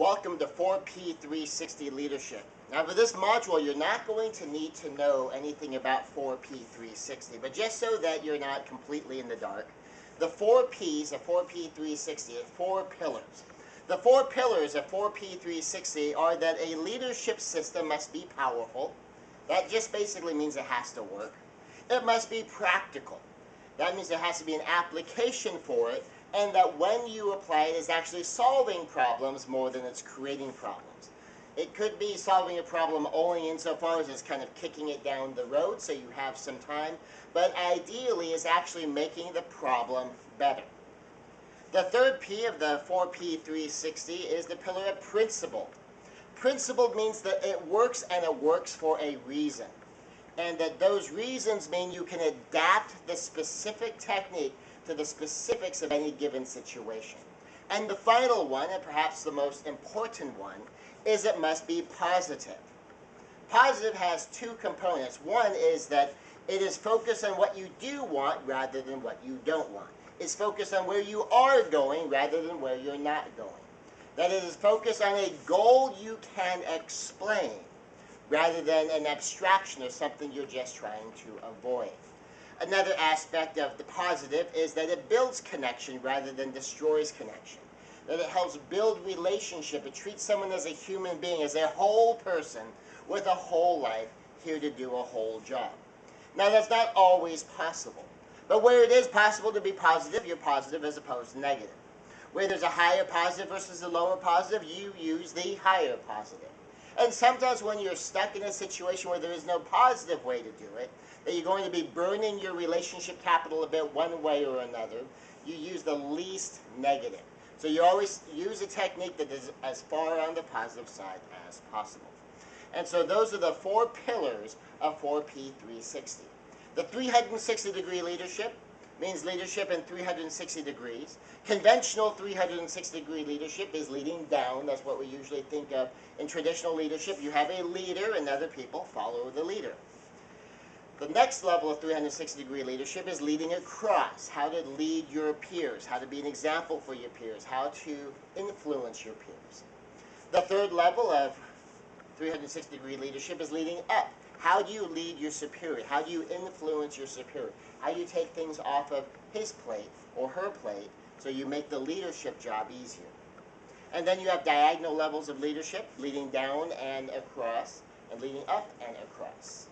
welcome to 4P360 Leadership. Now for this module, you're not going to need to know anything about 4P360, but just so that you're not completely in the dark, the 4 Ps of 4P360 are 4 pillars. The 4 pillars of 4P360 are that a leadership system must be powerful. That just basically means it has to work. It must be practical. That means there has to be an application for it, and that when you apply it, it's actually solving problems more than it's creating problems. It could be solving a problem only insofar as it's kind of kicking it down the road so you have some time, but ideally is actually making the problem better. The third P of the 4P360 is the pillar of principled. Principled means that it works, and it works for a reason. And that those reasons mean you can adapt the specific technique to the specifics of any given situation. And the final one, and perhaps the most important one, is it must be positive. Positive has 2 components. One is that it is focused on what you do want rather than what you don't want. It's focused on where you are going rather than where you're not going. That it is focused on a goal you can explain rather than an abstraction or something you're just trying to avoid. Another aspect of the positive is that it builds connection rather than destroys connection. That it helps build relationship. It treats someone as a human being, as a whole person with a whole life, here to do a whole job. Now that's not always possible. But where it is possible to be positive, you're positive as opposed to negative. Where there's a higher positive versus a lower positive, you use the higher positive. And sometimes when you're stuck in a situation where there is no positive way to do it, that you're going to be burning your relationship capital a bit one way or another, you use the least negative. So you always use a technique that is as far on the positive side as possible. And so those are the 4 pillars of 4P360. The 360-degree leadership means leadership in 360 degrees. Conventional 360-degree leadership is leading down. That's what we usually think of in traditional leadership. You have a leader and other people follow the leader. The next level of 360-degree leadership is leading across, how to lead your peers, how to be an example for your peers, how to influence your peers. The third level of 360-degree leadership is leading up. How do you lead your superior? How do you influence your superior? How do you take things off of his plate or her plate so you make the leadership job easier? And then you have diagonal levels of leadership, leading down and across, and leading up and across.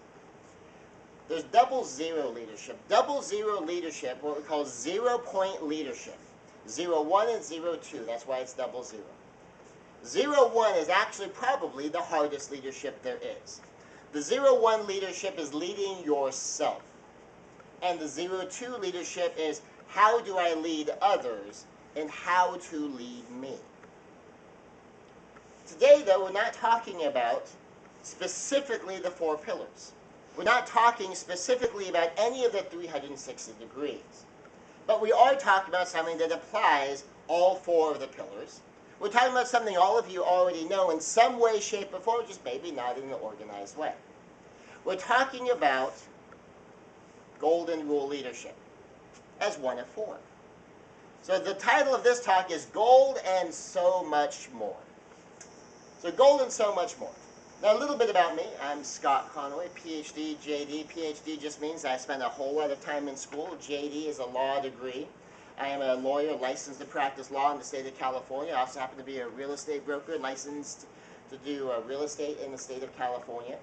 There's double zero leadership. Double zero leadership, what we call 0-point leadership. 0-1 and 0-2, that's why it's double zero. 0-1 is actually probably the hardest leadership there is. The 0-1 leadership is leading yourself. And the 0-2 leadership is how do I lead others and how to lead me. Today, though, we're not talking about specifically the 4 pillars. We're not talking specifically about any of the 360 degrees. But we are talking about something that applies all 4 of the pillars. We're talking about something all of you already know in some way, shape, or form, just maybe not in an organized way. We're talking about Golden Rule Leadership as one of 4. So the title of this talk is Gold and So Much More. So gold and so much more. Now a little bit about me. I'm Scott Conaway, PhD, JD. PhD just means I spent a whole lot of time in school. JD is a law degree. I am a lawyer licensed to practice law in the state of California. I also happen to be a real estate broker licensed to do real estate in the state of California.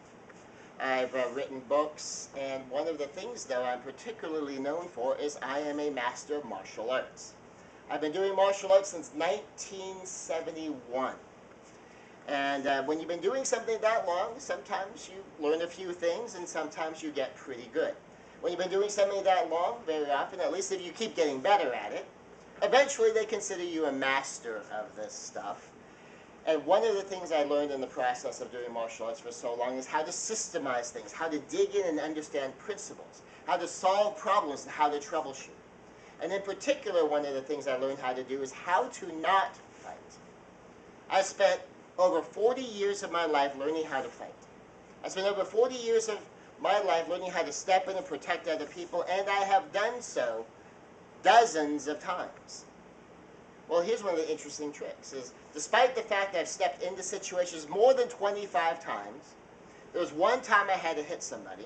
I've written books, and one of the things, though, I'm particularly known for is I am a master of martial arts. I've been doing martial arts since 1971. And when you've been doing something that long, sometimes you learn a few things, and sometimes you get pretty good. When you've been doing something that long, very often, at least if you keep getting better at it, eventually they consider you a master of this stuff. And one of the things I learned in the process of doing martial arts for so long is how to systemize things, how to dig in and understand principles, how to solve problems, and how to troubleshoot. And in particular, one of the things I learned how to do is how to not fight. I spent over 40 years of my life learning how to fight. I spent over 40 years of my life learning how to step in and protect other people, and I have done so dozens of times. Well, here's one of the interesting tricks, is despite the fact that I've stepped into situations more than 25 times, there was one time I had to hit somebody.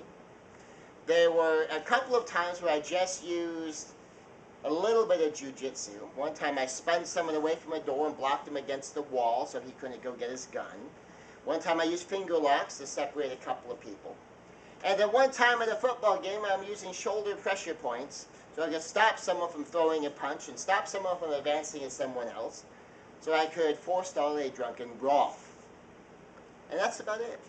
There were a couple of times where I just used a little bit of jujitsu. One time I spun someone away from a door and blocked him against the wall so he couldn't go get his gun. One time I used finger locks to separate a couple of people. And then one time at a football game, I'm using shoulder pressure points so I could stop someone from throwing a punch and stop someone from advancing at someone else so I could forestall a drunken brawl. And that's about it.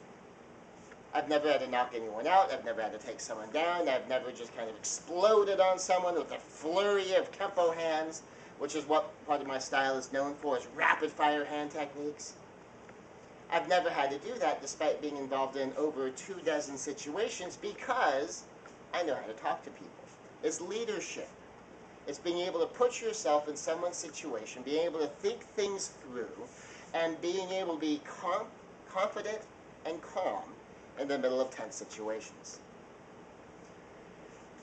I've never had to knock anyone out. I've never had to take someone down. I've never just kind of exploded on someone with a flurry of kempo hands, which is what part of my style is known for, is rapid-fire hand techniques. I've never had to do that despite being involved in over 24 situations because I know how to talk to people. It's leadership. It's being able to put yourself in someone's situation, being able to think things through, and being able to be confident and calm in the middle of tense situations.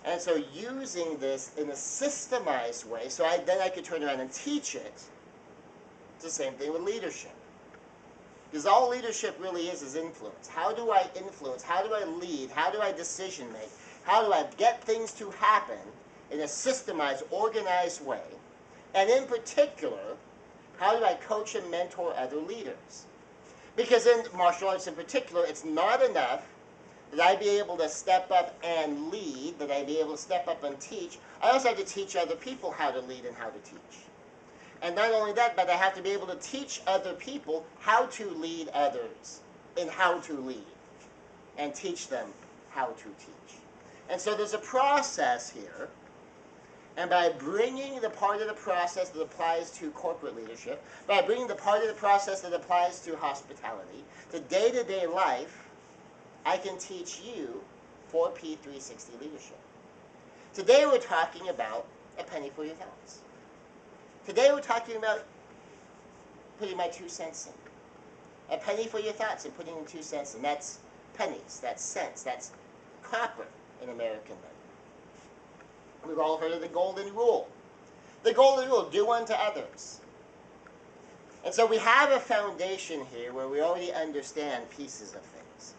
And so using this in a systemized way, so then I could turn around and teach it. It's the same thing with leadership. Because all leadership really is influence. How do I influence? How do I lead? How do I decision make? How do I get things to happen in a systemized, organized way? And in particular, how do I coach and mentor other leaders? Because in martial arts in particular, it's not enough that I be able to step up and lead, that I be able to step up and teach. I also have to teach other people how to lead and how to teach. And not only that, but I have to be able to teach other people how to lead others and how to lead, and teach them how to teach. And so there's a process here. And by bringing the part of the process that applies to corporate leadership, by bringing the part of the process that applies to hospitality, to day-to-day life, I can teach you 4P360 leadership. Today we're talking about a penny for your thoughts. Today we're talking about putting my 2 cents in. A penny for your thoughts and putting in 2 cents in. That's pennies, that's cents, that's copper in American money. We've all heard of the golden rule. The golden rule, do unto others. And so we have a foundation here where we already understand pieces of things.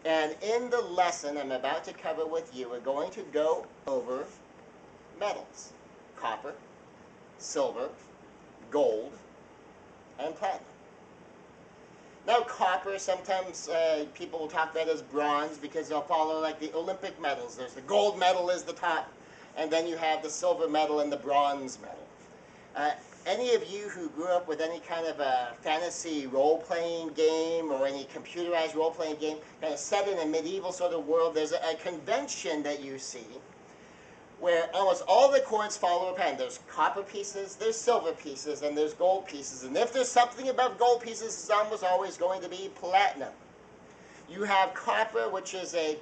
And in the lesson I'm about to cover with you, we're going to go over metals. Copper, silver, gold, and platinum. Now copper, sometimes people will talk about as bronze because they'll follow like the Olympic medals. There's the gold medal is the top, and then you have the silver medal and the bronze medal. Any of you who grew up with any kind of a fantasy role-playing game or any computerized role-playing game kind of set in a medieval sort of world, there's a convention that you see where almost all the coins follow a pattern. There's copper pieces, there's silver pieces, and there's gold pieces. And if there's something above gold pieces, it's almost always going to be platinum. You have copper, which is a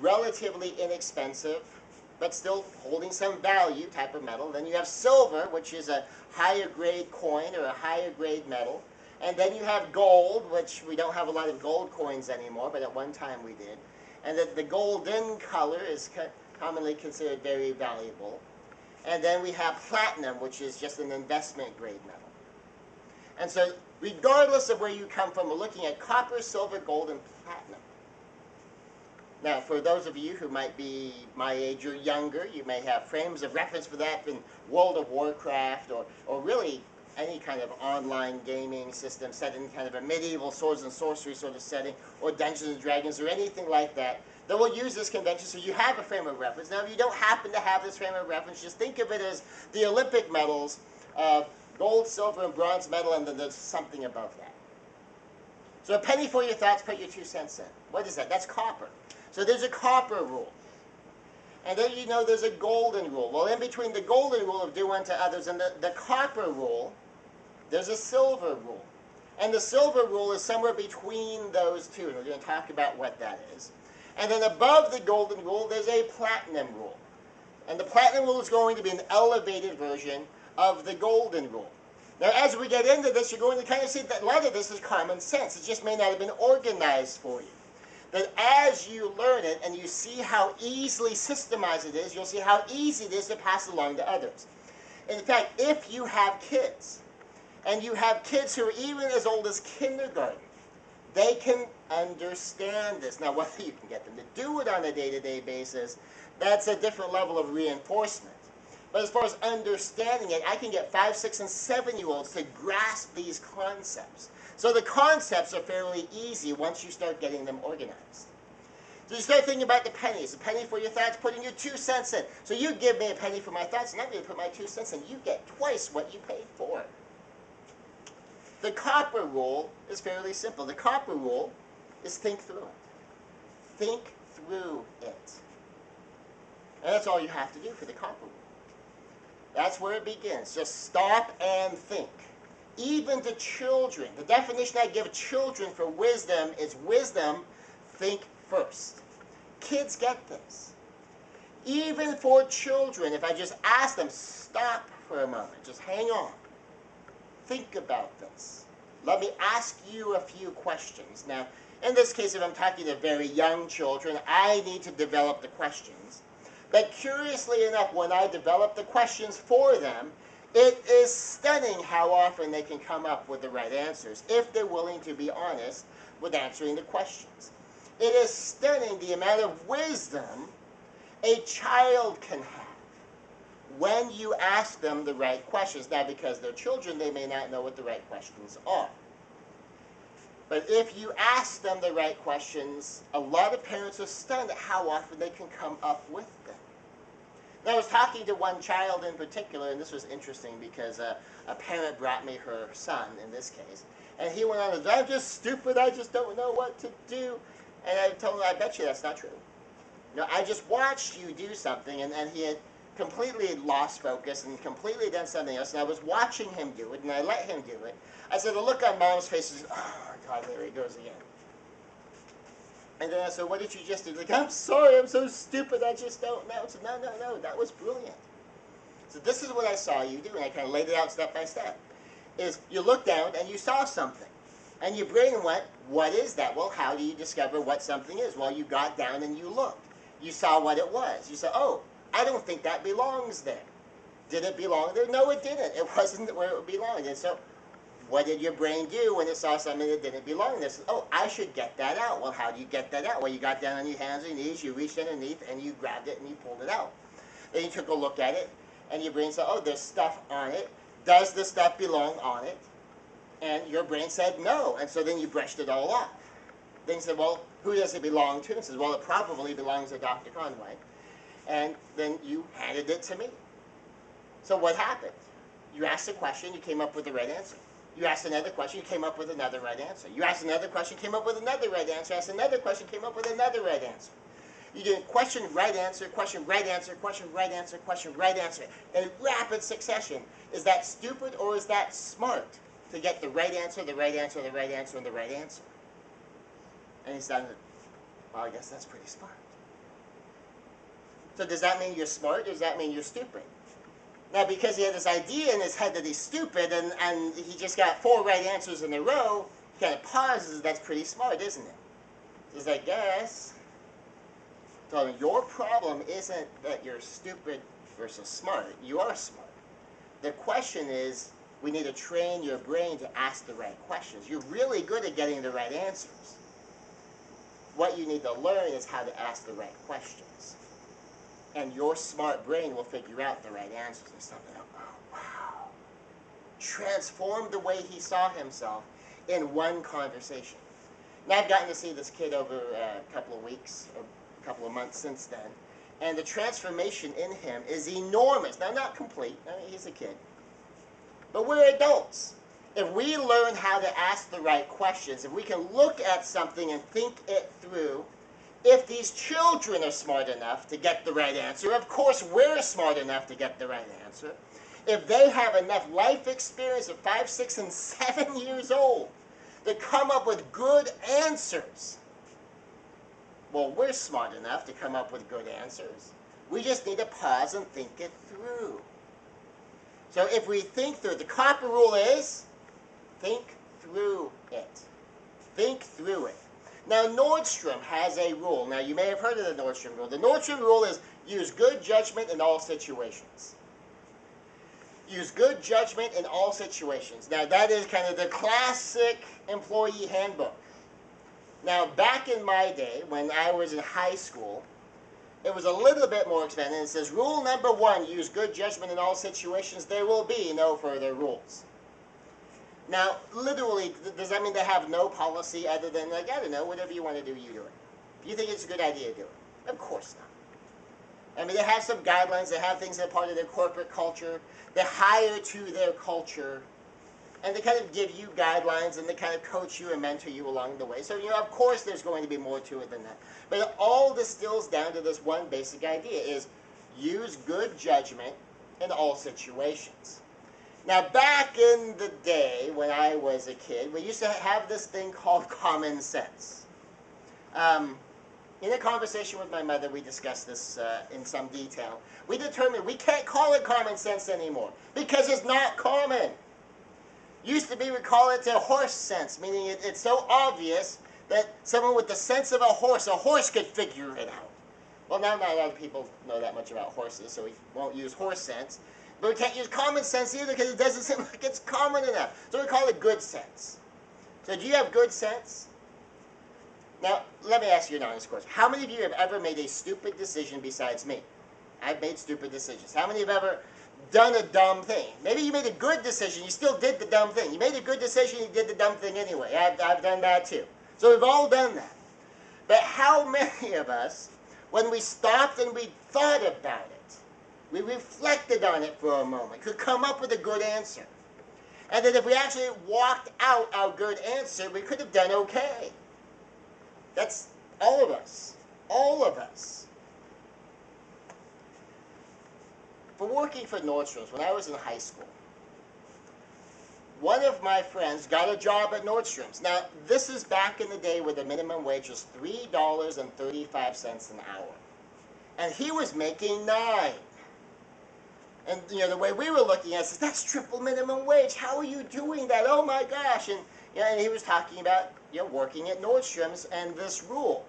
relatively inexpensive, but still holding some value type of metal. Then you have silver, which is a higher grade coin or a higher grade metal. And then you have gold, which we don't have a lot of gold coins anymore, but at one time we did. And the golden color is commonly considered very valuable. And then we have platinum, which is just an investment grade metal. And so regardless of where you come from, we're looking at copper, silver, gold, and platinum. Now, for those of you who might be my age or younger, you may have frames of reference for that in World of Warcraft or really any kind of online gaming system set in kind of a medieval swords and sorcery sort of setting, or Dungeons and Dragons, or anything like that, that will use this convention so you have a frame of reference. Now, if you don't happen to have this frame of reference, just think of it as the Olympic medals of gold, silver, and bronze medal, and then there's something above that. So a penny for your thoughts, put your 2 cents in. What is that? That's copper. So there's a copper rule. And then you know there's a golden rule. Well, in between the golden rule of do unto others and the copper rule, there's a silver rule. And the silver rule is somewhere between those two. And we're going to talk about what that is. And then above the golden rule, there's a platinum rule. And the platinum rule is going to be an elevated version of the golden rule. Now, as we get into this, you're going to kind of see that a lot of this is common sense. It just may not have been organized for you. That as you learn it and you see how easily systemized it is, you'll see how easy it is to pass along to others. In fact, if you have kids, and you have kids who are even as old as kindergarten, they can understand this. Now, whether you can get them to do it on a day-to-day basis, that's a different level of reinforcement. But as far as understanding it, I can get 5, 6, and 7-year-olds to grasp these concepts. So the concepts are fairly easy once you start getting them organized. So you start thinking about the pennies. A penny for your thoughts, putting your 2 cents in. So you give me a penny for my thoughts, and I'm going to put my 2 cents in. You get twice what you paid for. The copper rule is fairly simple. The copper rule is think through it. Think through it. And that's all you have to do for the copper rule. That's where it begins. Just stop and think. Even to children, the definition I give children for wisdom is wisdom, think first. Kids get this. Even for children, if I just ask them, stop for a moment, just hang on. Think about this. Let me ask you a few questions. Now, in this case, if I'm talking to very young children, I need to develop the questions. But curiously enough, when I develop the questions for them, it is stunning how often they can come up with the right answers if they're willing to be honest with answering the questions. It is stunning the amount of wisdom a child can have when you ask them the right questions. Now, because they're children, they may not know what the right questions are. But if you ask them the right questions, a lot of parents are stunned at how often they can come up with them. Now, I was talking to one child in particular, and this was interesting because a parent brought me her son, in this case, and he went on, I'm just stupid, I just don't know what to do. And I told him, I bet you that's not true. You know, I just watched you do something, and he had completely lost focus and completely done something else, and I was watching him do it, and I let him do it. I said, the look on Mom's face is, oh, God, there he goes again. And then I said, what did you just do? Like, I'm sorry, I'm so stupid, I just don't know. I said, no, that was brilliant. So this is what I saw you do, and I kind of laid it out step by step, is you looked down and you saw something. And your brain went, what is that? Well, how do you discover what something is? Well, you got down and you looked. You saw what it was. You said, oh, I don't think that belongs there. Did it belong there? No, it didn't. It wasn't where it belonged. And so what did your brain do when it saw something that didn't belong there? It said, oh, I should get that out. Well, how do you get that out? Well, you got down on your hands and knees, you reached underneath, and you grabbed it and you pulled it out. Then you took a look at it, and your brain said, oh, there's stuff on it. Does the stuff belong on it? And your brain said no, and so then you brushed it all off. Then you said, well, who does it belong to? And says, well, it probably belongs to Dr. Conway. And then you handed it to me. So what happened? You asked a question, you came up with the right answer. You asked another question, you came up with another right answer. You asked another question, came up with another right answer. Asked another question, came up with another right answer. You did question, right answer, question, right answer, question, right answer, question, right answer, in rapid succession. Is that stupid or is that smart? To get the right answer, the right answer, the right answer, and the right answer. And he said, well, I guess that's pretty smart. So does that mean you're smart, or does that mean you're stupid? Now, because he had this idea in his head that he's stupid, and he just got 4 right answers in a row, he kind of pauses, that's pretty smart, isn't it? He says, I guess. So your problem isn't that you're stupid versus smart. You are smart. The question is, we need to train your brain to ask the right questions. You're really good at getting the right answers. What you need to learn is how to ask the right questions. And your smart brain will figure out the right answers. And something, oh, wow. Transformed the way he saw himself in one conversation. Now, I've gotten to see this kid over a couple of weeks, or a couple of months since then. And the transformation in him is enormous. Now, not complete. I mean, he's a kid. But we're adults. If we learn how to ask the right questions, if we can look at something and think it through, if these children are smart enough to get the right answer, of course we're smart enough to get the right answer. If they have enough life experience at 5, 6, and 7 years old to come up with good answers, well, we're smart enough to come up with good answers. We just need to pause and think it through. So if we think through it, the copper rule is, think through it. Think through it. Now, Nordstrom has a rule. Now, you may have heard of the Nordstrom rule. The Nordstrom rule is use good judgment in all situations. Use good judgment in all situations. Now, that is kind of the classic employee handbook. Now, back in my day, when I was in high school, it was a little bit more expanded. It says, rule number 1, use good judgment in all situations. There will be no further rules. Now, literally, does that mean they have no policy other than, like, I don't know, whatever you want to do, you do it. If you think it's a good idea, do it. Of course not. I mean, they have some guidelines. They have things that are part of their corporate culture. They hire to their culture. And they kind of give you guidelines, and they kind of coach you and mentor you along the way. So, of course there's going to be more to it than that. But it all distills down to this one basic idea, is use good judgment in all situations. Now, back in the day when I was a kid, we used to have this thing called common sense. In a conversation with my mother, we discussed this in some detail. We determined we can't call it common sense anymore because it's not common. Used to be, we call it a horse sense, meaning it's so obvious that someone with the sense of a horse could figure it out. Well, now not a lot of people know that much about horses, so we won't use horse sense. But we can't use common sense either because it doesn't seem like it's common enough. So we call it good sense. So do you have good sense? Now, let me ask you an honest question. How many of you have ever made a stupid decision besides me? I've made stupid decisions. How many have ever done a dumb thing? Maybe you made a good decision, you still did the dumb thing. You made a good decision, you did the dumb thing anyway. I've done that too. So we've all done that. But how many of us, when we stopped and we thought about it, we reflected on it for a moment, could come up with a good answer? And that if we actually walked out our good answer, we could have done okay. That's all of us. All of us. For working for Nordstrom's, when I was in high school, one of my friends got a job at Nordstrom's. Now, this is back in the day where the minimum wage was $3.35 an hour. And he was making $9. And, the way we were looking at it, that's triple minimum wage. How are you doing that? Oh, my gosh. And, and he was talking about, working at Nordstrom's and this rule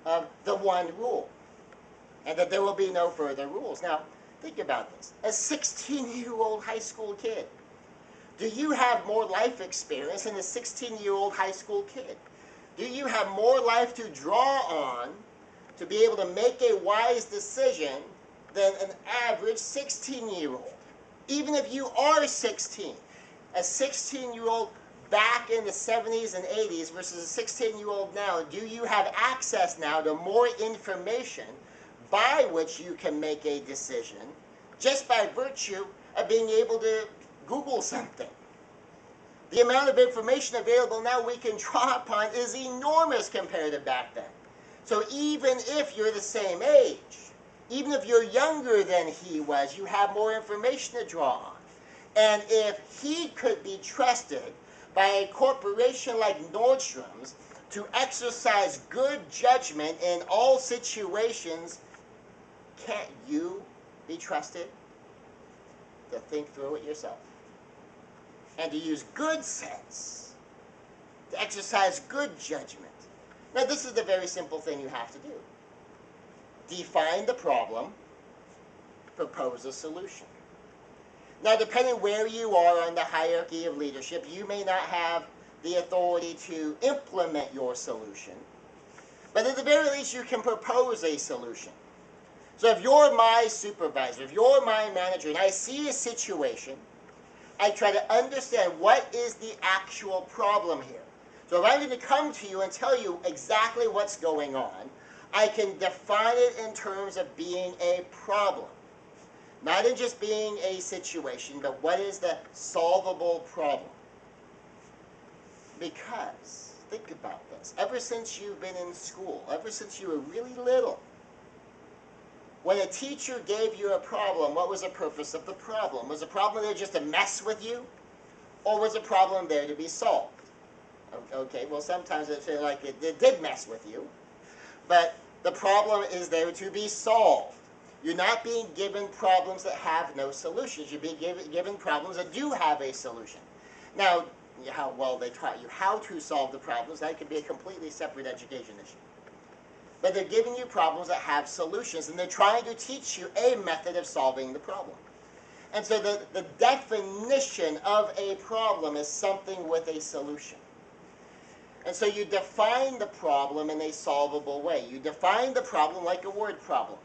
of the one rule. And that there will be no further rules. Now, think about this. A 16-year-old high school kid. Do you have more life experience than a 16-year-old high school kid? Do you have more life to draw on to be able to make a wise decision than an average 16-year-old? Even if you are 16, a 16-year-old back in the 70s and 80s versus a 16-year-old now, do you have access now to more information by which you can make a decision just by virtue of being able to Google something? The amount of information available now we can draw upon is enormous compared to back then. So even if you're the same age, even if you're younger than he was, you have more information to draw on. And if he could be trusted by a corporation like Nordstrom's to exercise good judgment in all situations, can't you be trusted to think through it yourself? And to use good sense, to exercise good judgment. Now, this is the very simple thing you have to do. Define the problem, propose a solution. Now, depending where you are on the hierarchy of leadership, you may not have the authority to implement your solution, but at the very least, you can propose a solution. So if you're my supervisor, if you're my manager, and I see a situation, I try to understand what is the actual problem here. So if I'm going to come to you and tell you exactly what's going on, I can define it in terms of being a problem. Not in just being a situation, but what is the solvable problem? Because, think about this, ever since you've been in school, ever since you were really little, when a teacher gave you a problem, what was the purpose of the problem? Was the problem there just to mess with you? Or was the problem there to be solved? Okay, well sometimes it feels like it did mess with you, but the problem is there to be solved. You're not being given problems that have no solutions. You're being given problems that do have a solution. Now, how well they taught you how to solve the problems, that could be a completely separate education issue. But they're giving you problems that have solutions, and they're trying to teach you a method of solving the problem. And so the definition of a problem is something with a solution. And so you define the problem in a solvable way. You define the problem like a word problem,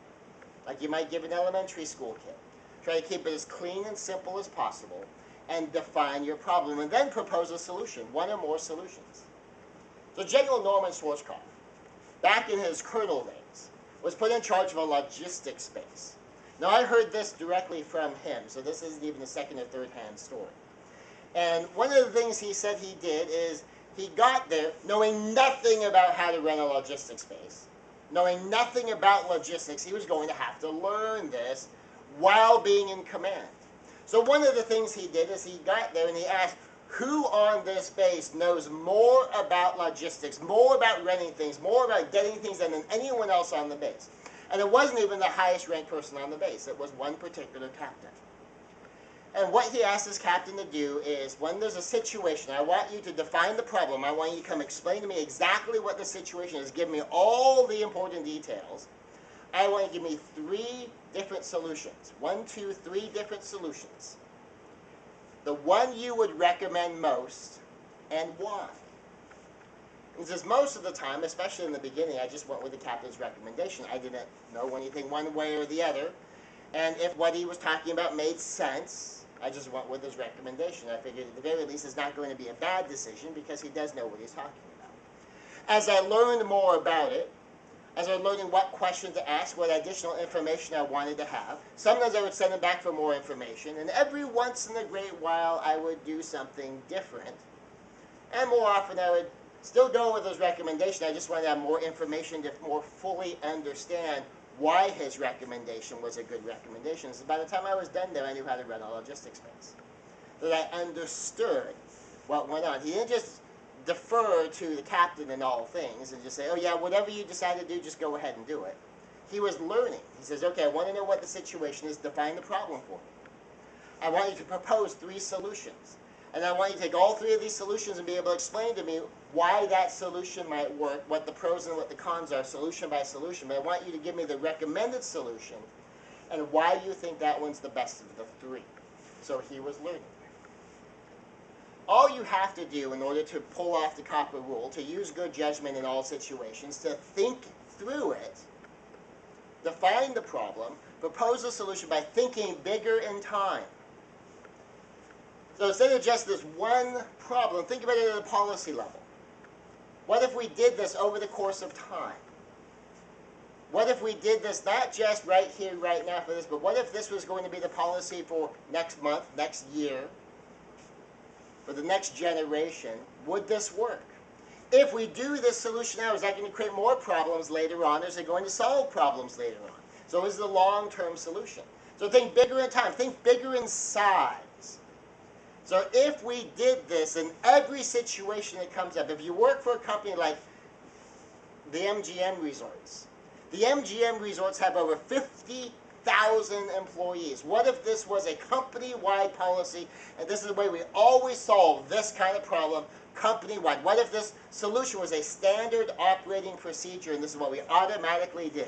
like you might give an elementary school kid. Try to keep it as clean and simple as possible, and define your problem, and then propose a solution, one or more solutions. So General Norman Schwarzkopf, back in his colonel days, was put in charge of a logistics base. Now I heard this directly from him, so this isn't even a second or third hand story. And one of the things he said he did is he got there knowing nothing about how to run a logistics base, knowing nothing about logistics. He was going to have to learn this while being in command. So one of the things he did is he got there and he asked, who on this base knows more about logistics, more about running things, more about getting things done than anyone else on the base? And it wasn't even the highest ranked person on the base. It was one particular captain. And what he asked his captain to do is, when there's a situation, I want you to define the problem. I want you to come explain to me exactly what the situation is. Give me all the important details. I want you to give me 3 different solutions. 1, 2, 3 different solutions. The one you would recommend most, and why. And says most of the time, especially in the beginning, I just went with the captain's recommendation. I didn't know anything one way or the other. And if what he was talking about made sense, I just went with his recommendation. I figured at the very least it's not going to be a bad decision because he does know what he's talking about. As I learned more about it, as I was learning what question to ask, what additional information I wanted to have, sometimes I would send him back for more information, and every once in a great while I would do something different. And more often I would still go with his recommendation. I just wanted to have more information to more fully understand why his recommendation was a good recommendation. So by the time I was done there, I knew how to run a logistics base. That I understood what went on. He didn't just defer to the captain in all things and just say, oh yeah, whatever you decide to do, just go ahead and do it. He was learning. He says, okay, I want to know what the situation is. Define the problem for me. I want you to propose 3 solutions. And I want you to take all 3 of these solutions and be able to explain to me why that solution might work, what the pros and what the cons are, solution by solution. But I want you to give me the recommended solution and why you think that one's the best of the 3. So he was learning. All you have to do in order to pull off the Copper Rule, to use good judgment in all situations, to think through it, define the problem, propose a solution by thinking bigger in time. So instead of just this one problem, think about it at a policy level. What if we did this over the course of time? What if we did this not just right here, right now for this, but what if this was going to be the policy for next month, next year, for the next generation? Would this work? If we do this solution now, is that going to create more problems later on, or is it going to solve problems later on? So is the long-term solution. So think bigger in time, think bigger in size. So if we did this in every situation that comes up, if you work for a company like the MGM Resorts, the MGM Resorts have over 50,000 employees. What if this was a company-wide policy, and this is the way we always solve this kind of problem company-wide? What if this solution was a standard operating procedure, and this is what we automatically did?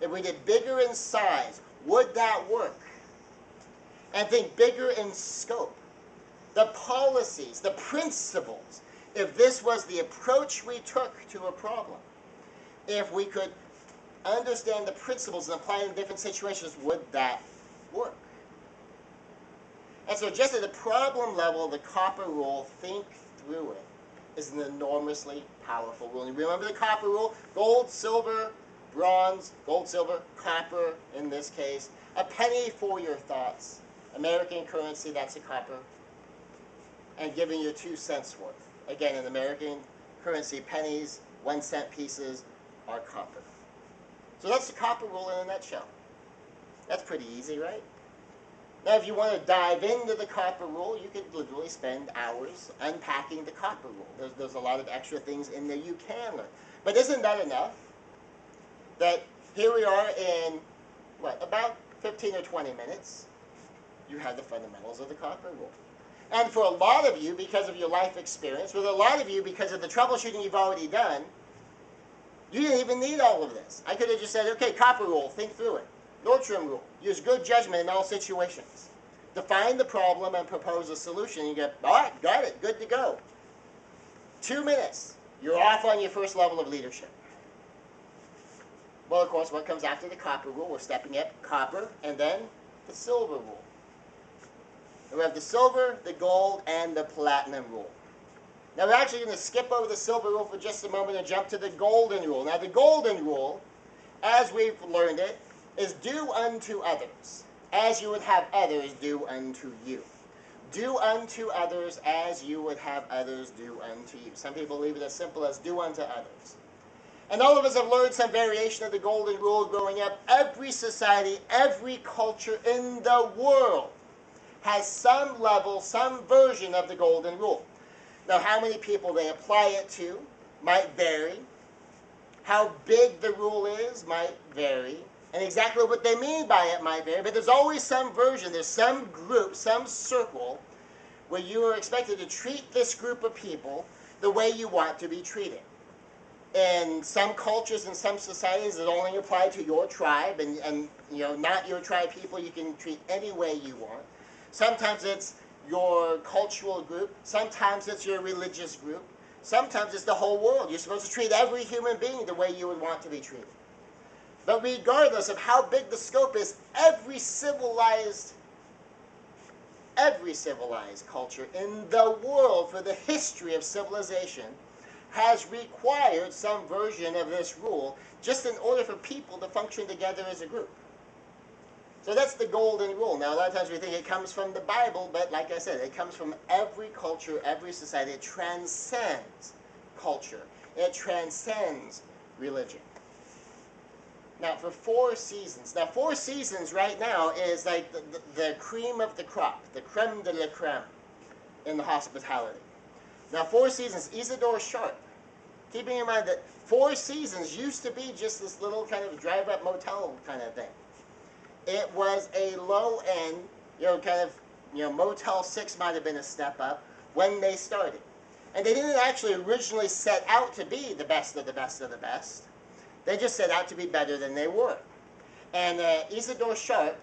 If we did bigger in size, would that work? And think bigger in scope. The policies, the principles, if this was the approach we took to a problem, if we could understand the principles and apply it in different situations, would that work? And so just at the problem level, the Copper Rule, think through it, is an enormously powerful rule. And remember the Copper Rule? Gold, silver, bronze, gold, silver, copper in this case. A penny for your thoughts. American currency, that's a copper. And giving you 2 cents worth. Again, in American currency, pennies, 1 cent pieces are copper. So that's the Copper Rule in a nutshell. That's pretty easy, right? Now, if you want to dive into the Copper Rule, you could literally spend hours unpacking the Copper Rule. There's a lot of extra things in there you can learn. But isn't that enough? That here we are in, what, about 15 or 20 minutes, you have the fundamentals of the Copper Rule. And for a lot of you, because of your life experience, with a lot of you, because of the troubleshooting you've already done, you didn't even need all of this. I could have just said, okay, Copper Rule, think through it. Nordstrom Rule, use good judgment in all situations. define the problem, and propose a solution. You go, all right, got it, good to go. 2 minutes, you're off on your first level of leadership. Well, of course, what comes after the copper rule? We're stepping up copper, and then the silver rule. And we have the silver, the gold, and the platinum rule. Now, we're actually going to skip over the silver rule for just a moment and jump to the golden rule. Now, the golden rule, as we've learned it, is do unto others as you would have others do unto you. Do unto others as you would have others do unto you. Some people leave it as simple as do unto others. And all of us have learned some variation of the golden rule growing up. Every society, every culture in the world has some level, some version of the golden rule. Now, how many people they apply it to might vary. How big the rule is might vary. And exactly what they mean by it might vary. But there's always some version, there's some group, some circle, where you are expected to treat this group of people the way you want to be treated. In some cultures and some societies, it only apply to your tribe, and not your tribe people you can treat any way you want. Sometimes it's your cultural group. Sometimes it's your religious group. Sometimes it's the whole world. You're supposed to treat every human being the way you would want to be treated. But regardless of how big the scope is, every civilized culture in the world for the history of civilization has required some version of this rule just in order for people to function together as a group. So that's the golden rule. Now, a lot of times we think it comes from the Bible, but like I said, it comes from every culture, every society. It transcends culture. It transcends religion. Now, for 4 seasons. Now, 4 seasons right now is like the cream of the crop, the creme de la creme in the hospitality. Now, 4 seasons, Isidore Sharp. Keeping in mind that 4 seasons used to be just this little kind of drive-up motel kind of thing. It was a low-end, Motel 6 might have been a step up when they started. And they didn't actually originally set out to be the best of the best of the best. They just set out to be better than they were. And Isidore Sharp,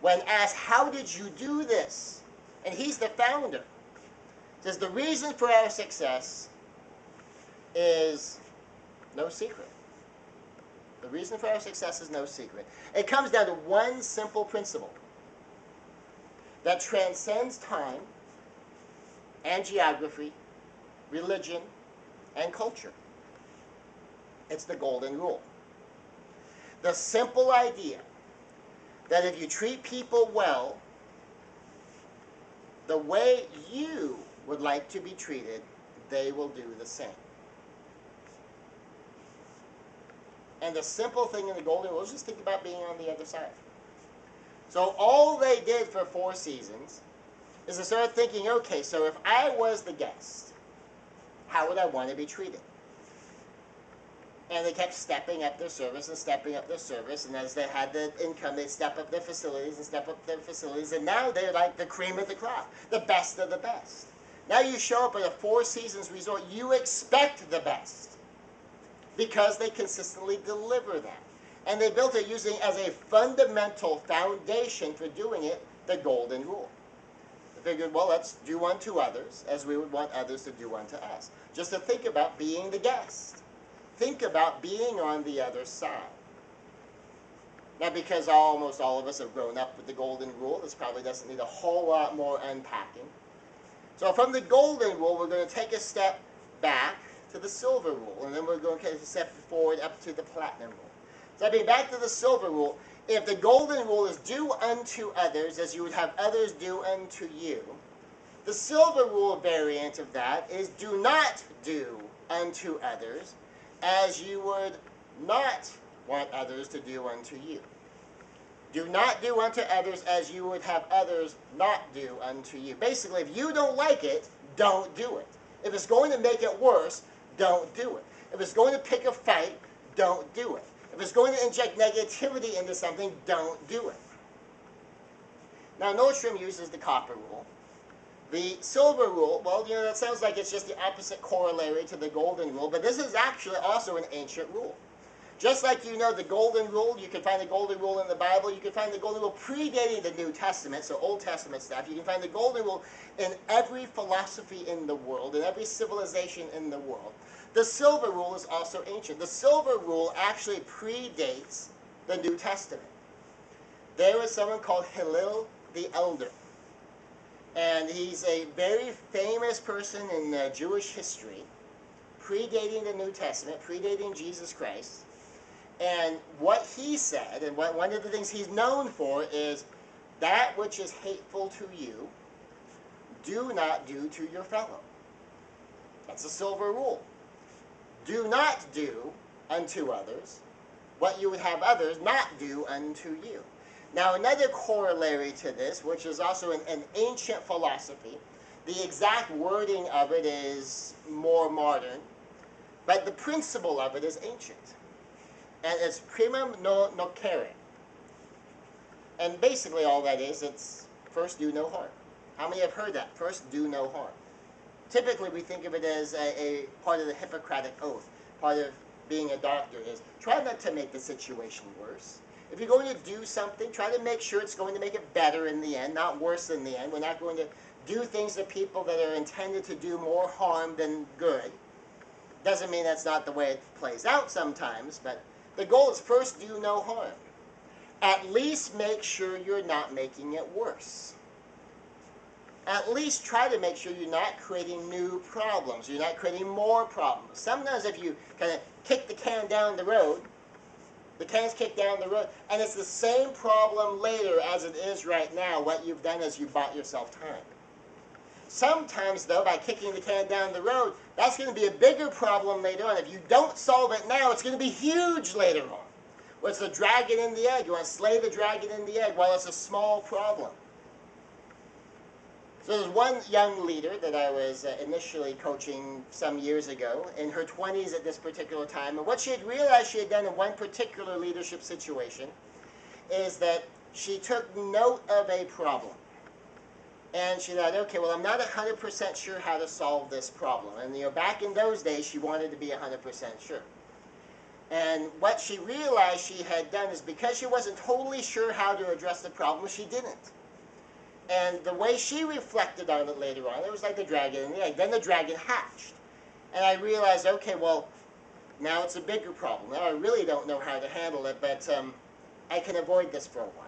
when asked, how did you do this? And he's the founder. Says, the reason for our success is no secret. The reason for our success is no secret. It comes down to one simple principle that transcends time and geography, religion, and culture. It's the golden rule. The simple idea that if you treat people well, the way you would like to be treated, they will do the same. And the simple thing in the golden rule is just think about being on the other side. So all they did for 4 seasons is they started thinking, okay, so if I was the guest, how would I want to be treated? And they kept stepping up their service and stepping up their service. And as they had the income, they'd step up their facilities and step up their facilities. And now they're like the cream of the crop, the best of the best. Now you show up at a 4 seasons resort, you expect the best because they consistently deliver that. And they built it using as a fundamental foundation for doing it, the golden rule. They figured, well, let's do unto others as we would want others to do unto us. Just to think about being the guest. Think about being on the other side. Now, because almost all of us have grown up with the golden rule, this probably doesn't need a whole lot more unpacking. So from the golden rule, we're going to take a step back to the silver rule, and then we're going to take a step forward up to the platinum rule. So being back to the silver rule, if the golden rule is do unto others as you would have others do unto you, the silver rule variant of that is do not do unto others as you would not want others to do unto you. Do not do unto others as you would have others not do unto you. Basically, if you don't like it, don't do it. If it's going to make it worse, don't do it. If it's going to pick a fight, don't do it. If it's going to inject negativity into something, don't do it. Now, Nordstrom uses the copper rule. The silver rule, well, that sounds like it's just the opposite corollary to the golden rule, but this is actually also an ancient rule. Just like you know the golden rule, you can find the golden rule in the Bible, you can find the golden rule predating the New Testament, so Old Testament stuff. You can find the golden rule in every philosophy in the world, in every civilization in the world. The silver rule is also ancient. The silver rule actually predates the New Testament. There was someone called Hillel the Elder, and he's a very famous person in Jewish history, predating the New Testament, predating Jesus Christ. And what he said, and one of the things he's known for, is that which is hateful to you, do not do to your fellow. That's a silver rule. Do not do unto others what you would have others not do unto you. Now, another corollary to this, which is also an ancient philosophy, the exact wording of it is more modern, but the principle of it is ancient. And it's primum nocere. And basically all that is, it's first do no harm. How many have heard that? First do no harm. Typically we think of it as a part of the Hippocratic Oath. Part of being a doctor is try not to make the situation worse. If you're going to do something, try to make sure it's going to make it better in the end, not worse in the end. We're not going to do things to people that are intended to do more harm than good. Doesn't mean that's not the way it plays out sometimes, but the goal is first do no harm. At least make sure you're not making it worse. At least try to make sure you're not creating new problems. You're not creating more problems. Sometimes if you kind of kick the can down the road, the can's kicked down the road, and it's the same problem later as it is right now. What you've done is you bought yourself time. Sometimes, though, by kicking the can down the road, that's going to be a bigger problem later on. If you don't solve it now, it's going to be huge later on. Well, it's the dragon in the egg. You want to slay the dragon in the egg while it's a small problem. So there's one young leader that I was initially coaching some years ago, in her 20s at this particular time. And what she had realized she had done in one particular leadership situation is that she took note of a problem. And she thought, okay, well, I'm not 100% sure how to solve this problem. And, back in those days, she wanted to be 100% sure. And what she realized she had done is because she wasn't totally sure how to address the problem, she didn't. And the way she reflected on it later on, it was like the dragon in the egg. Then the dragon hatched. And I realized, okay, well, now it's a bigger problem. Now I really don't know how to handle it, but I can avoid this for a while.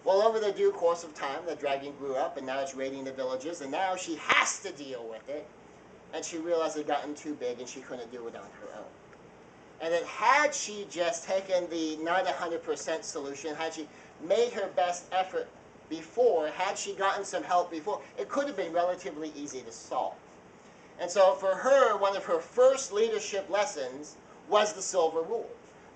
Well, over the due course of time, the dragon grew up, and now it's raiding the villages, and now she has to deal with it. And she realized it had gotten too big, and she couldn't do it on her own. And that had she just taken the not 100% solution, had she made her best effort before, had she gotten some help before, it could have been relatively easy to solve. And so for her, one of her first leadership lessons was the silver rule.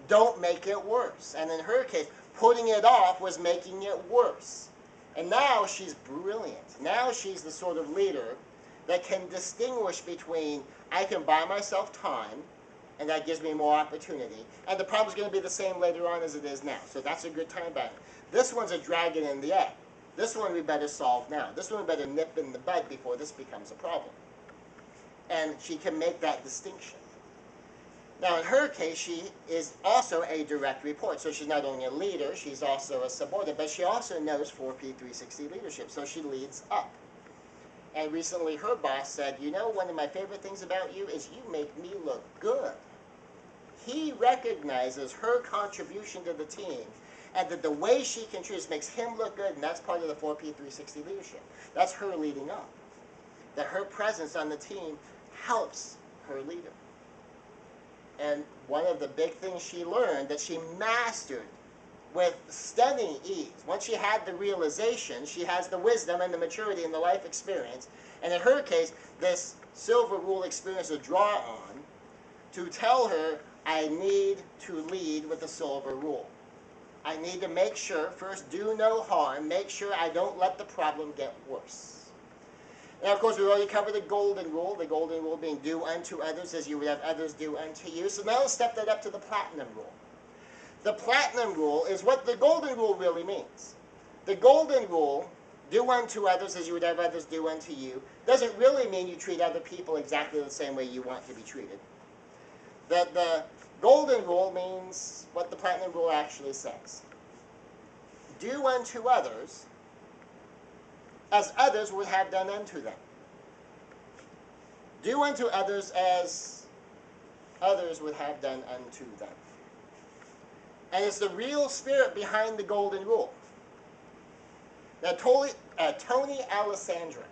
Don't make it worse. And in her case, putting it off was making it worse. And now she's brilliant. Now she's the sort of leader that can distinguish between, I can buy myself time, and that gives me more opportunity. And the problem's going to be the same later on as it is now. So that's a good time buying. This one's a dragon in the egg. This one we better solve now. This one we better nip in the bud before this becomes a problem. And she can make that distinction. Now, in her case, she is also a direct report. So she's not only a leader, she's also a subordinate, but she also knows 4P360 leadership. So she leads up. And recently her boss said, one of my favorite things about you is you make me look good. He recognizes her contribution to the team, and that the way she contributes makes him look good, and that's part of the 4P360 leadership. That's her leading up. That her presence on the team helps her leader. And one of the big things she learned that she mastered with stunning ease, once she had the realization, she has the wisdom and the maturity and the life experience, and in her case, this silver rule experience to draw on, to tell her, I need to lead with the silver rule. I need to make sure, first, do no harm, make sure I don't let the problem get worse. Now, of course, we've already covered the golden rule being do unto others as you would have others do unto you. So now let's step that up to the platinum rule. The platinum rule is what the golden rule really means. The golden rule, do unto others as you would have others do unto you, doesn't really mean you treat other people exactly the same way you want to be treated. The Golden rule means what the platinum rule actually says. Do unto others as others would have done unto them. Do unto others as others would have done unto them. And it's the real spirit behind the golden rule. Now, Tony Alessandra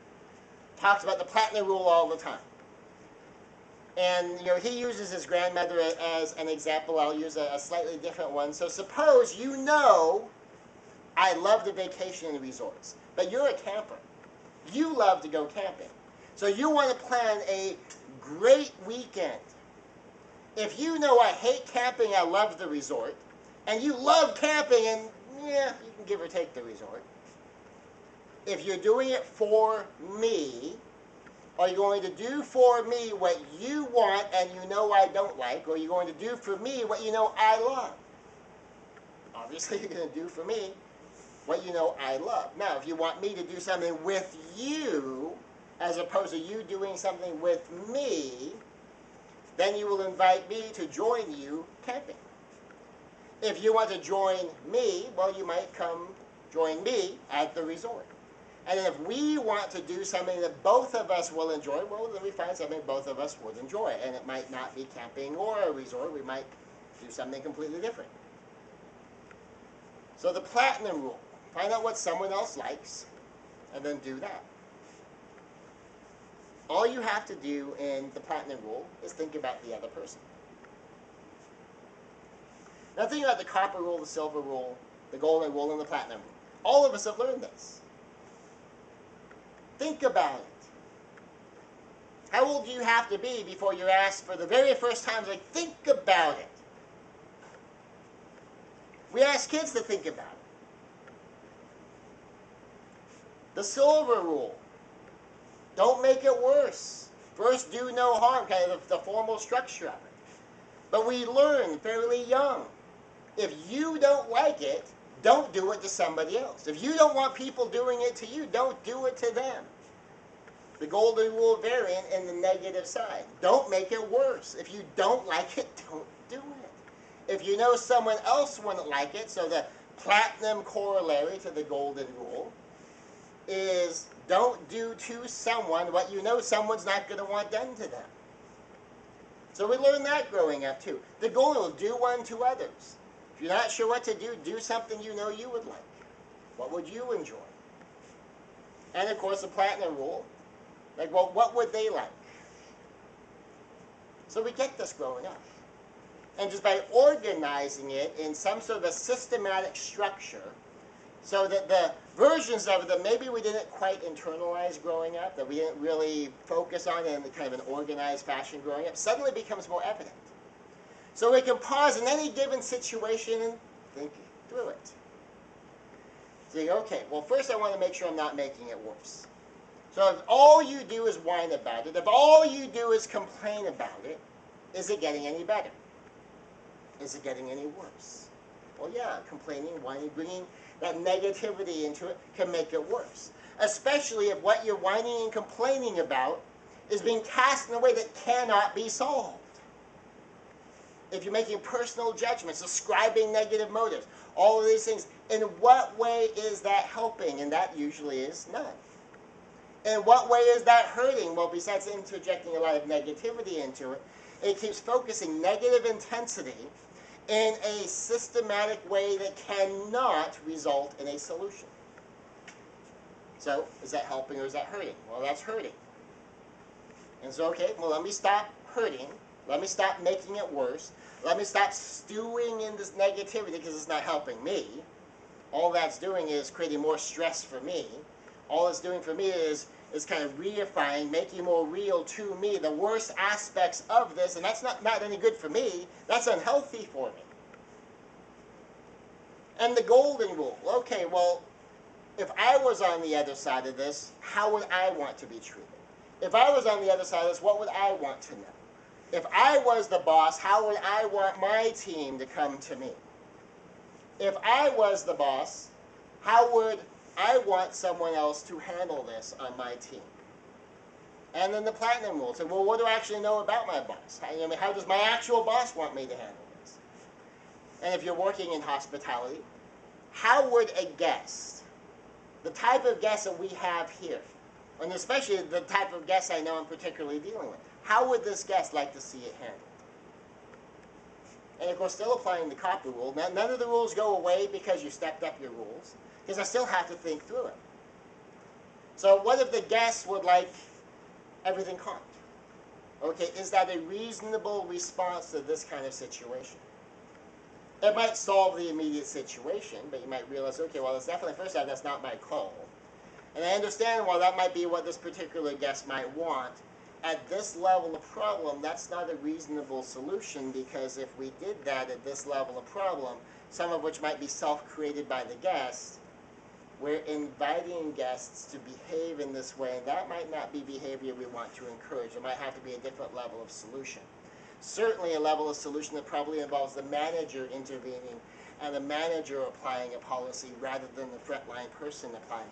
talks about the platinum rule all the time. And, he uses his grandmother as an example. I'll use a slightly different one. So suppose I love to vacation in resorts, but you're a camper. You love to go camping. So you want to plan a great weekend. If you know I hate camping, I love the resort, and you love camping, and yeah, you can give or take the resort. If you're doing it for me, are you going to do for me what you want and you know I don't like, or are you going to do for me what you know I love? Obviously, you're going to do for me what you know I love. Now, if you want me to do something with you, as opposed to you doing something with me, then you will invite me to join you camping. If you want to join me, well, you might come join me at the resort. And if we want to do something that both of us will enjoy, well, then we find something both of us would enjoy. And it might not be camping or a resort. We might do something completely different. So the platinum rule. Find out what someone else likes, and then do that. All you have to do in the platinum rule is think about the other person. Now think about the copper rule, the silver rule, the golden rule, and the platinum rule. All of us have learned this. Think about it. How old do you have to be before you're asked for the very first time, like, think about it? We ask kids to think about it. The silver rule. Don't make it worse. First, do no harm, kind of the formal structure of it. But we learn fairly young. If you don't like it, don't do it to somebody else. If you don't want people doing it to you, don't do it to them. The golden rule variant in the negative side. Don't make it worse. If you don't like it, don't do it. If you know someone else wouldn't like it, so the platinum corollary to the golden rule is don't do to someone what you know someone's not going to want done to them. So we learned that growing up too. The golden rule, do unto others. If you're not sure what to do something you know you would like. What would you enjoy? And of course the platinum rule, like, well, what would they like? So we get this growing up. And just by organizing it in some sort of a systematic structure, so that the versions of it that maybe we didn't quite internalize growing up, that we didn't really focus on in kind of an organized fashion growing up, suddenly becomes more evident. So we can pause in any given situation and think through it. Think, okay, well, first I want to make sure I'm not making it worse. So if all you do is whine about it, if all you do is complain about it, is it getting any better? Is it getting any worse? Well, yeah, complaining, whining, bringing that negativity into it can make it worse. Especially if what you're whining and complaining about is being cast in a way that cannot be solved. If you're making personal judgments, ascribing negative motives, all of these things, in what way is that helping? And that usually is none. In what way is that hurting? Well, besides interjecting a lot of negativity into it, it keeps focusing negative intensity in a systematic way that cannot result in a solution. So, is that helping or is that hurting? Well, that's hurting. And so, okay, well, let me stop hurting. Let me stop making it worse. Let me stop stewing in this negativity because it's not helping me. All that's doing is creating more stress for me. All it's doing for me is kind of reifying, making more real to me the worst aspects of this, and that's not any good for me. That's unhealthy for me. And the golden rule. Okay, well, if I was on the other side of this, how would I want to be treated? If I was on the other side of this, what would I want to know? If I was the boss, how would I want my team to come to me? If I was the boss, how would I want someone else to handle this on my team? And then the platinum rule. So, well, what do I actually know about my boss? How does my actual boss want me to handle this? And if you're working in hospitality, how would a guest, the type of guest that we have here, and especially the type of guest I know I'm particularly dealing with, how would this guest like to see it handled? And of course, still applying the copper rule. None of the rules go away because you stepped up your rules, because I still have to think through it. So what if the guest would like everything calm? Okay, is that a reasonable response to this kind of situation? It might solve the immediate situation, but you might realize, okay, well, it's definitely, first time, that's not my call. And I understand while that might be what this particular guest might want, at this level of problem, that's not a reasonable solution, because if we did that at this level of problem, some of which might be self-created by the guest, we're inviting guests to behave in this way, and that might not be behavior we want to encourage. It might have to be a different level of solution. Certainly a level of solution that probably involves the manager intervening and the manager applying a policy rather than the frontline person applying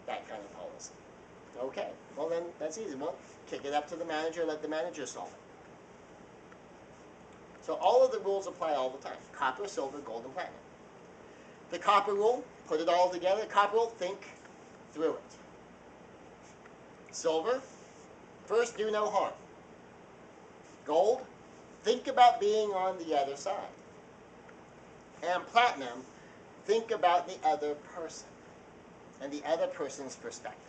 that kind of policy. Okay, well then that's easy. Well, kick it up to the manager, let the manager solve it. So all of the rules apply all the time. Copper, silver, gold, and platinum. The copper rule, put it all together. Copper rule, think through it. Silver, first do no harm. Gold, think about being on the other side. And platinum, think about the other person and the other person's perspective.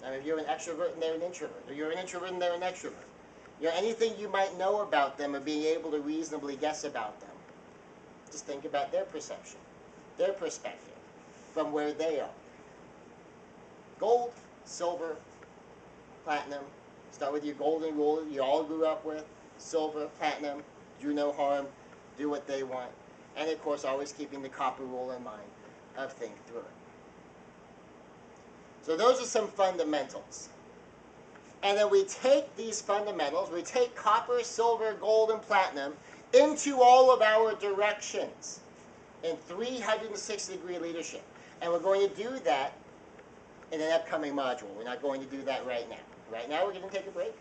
Now, if you're an extrovert and they're an introvert, or you're an introvert and they're an extrovert, anything you might know about them or being able to reasonably guess about them, just think about their perception, their perspective, from where they are. Gold, silver, platinum. Start with your golden rule you all grew up with. Silver, platinum, do no harm, do what they want. And of course, always keeping the copper rule in mind of think through it. So those are some fundamentals. And then we take these fundamentals, we take copper, silver, gold, and platinum into all of our directions in 360-degree leadership. And we're going to do that in an upcoming module. We're not going to do that right now. Right now, we're going to take a break.